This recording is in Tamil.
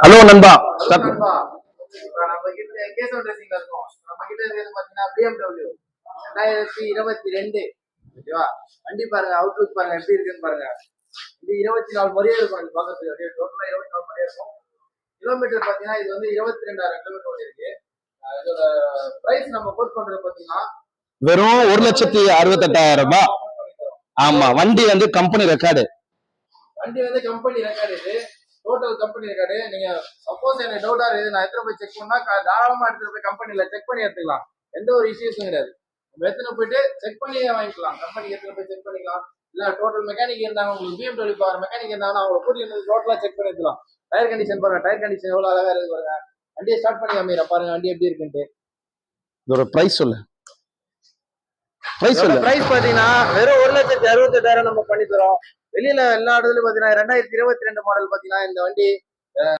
ஹலோ நண்பா. நம்ம கிட்ட கேசவன் ரேசிங்ல இருக்கோம். நம்ம கிட்ட இருக்கிறது பாத்தீங்கன்னா BMW 2022. ஓகேவா? வண்டி பாருங்க, அவுட்லுக் பாருங்க எப்படி இருக்குன்னு பாருங்க. இது 24 முறையே இருக்கும். இது பாக்கிறதுக்கு அப்படியே டோட்டலா 24 முறையே இருக்கும். கிலோமீட்டர் பாத்தீங்கன்னா இது வந்து 22,000 கிலோமீட்டர் ஓடி இருக்கு. இதோட பிரைஸ் நம்ம கோட் பண்றது பாத்தீங்கன்னா வெறும் 1,68,000 ரூபாய். ஆமா, வண்டி வந்து கம்பெனி ரெக்கார்டு. வண்டி வந்து கம்பெனி ரெக்கார்டு. இது டோட்டல் கம்பெனி ரெக்கார்டு. நீங்க சப்போஸ் எனக்கு டவுட்டா இருக்குது, நான் எத்தனை போய் செக் பண்ணா தாராளமா எடுத்துட்டு போய் கம்பெனில செக் பண்ணி எடுத்துக்கலாம். எந்த ஒரு இஷ்யூஸும் கிடையாது. நம்ம எத்தனை போயிட்டு செக் பண்ணியே வாங்கிக்கலாம். கம்பெனி எத்தனை போய் செக் பண்ணிக்கலாம். இல்ல டோட்டல் மெக்கானிக் இருந்தாங்க, உங்களுக்கு BMW பாரு மெக்கானிக் இருந்தாங்கன்னா அவங்களை கூட்டி வந்து டோட்டலா செக் பண்ணி எடுத்துக்கலாம். டயர் கண்டிஷன் பாருங்க, டயர் கண்டிஷன் எவ்வளவு அழகா இருக்கு பாருங்க. வண்டியை ஸ்டார்ட் பண்ணி காமிக்கிறேன் பாருங்க வண்டி எப்படி இருக்குன்ட்டு. இதோட பிரைஸ் சொல்லு. பிரைஸ் பாத்தீங்கன்னா வெறும் 1,68,000 நம்ம பண்ணி தரோம். வெளியில எல்லா இடத்துலயும் பாத்தீங்கன்னா 2022 மாடல் பாத்தீங்கன்னா இந்த வண்டி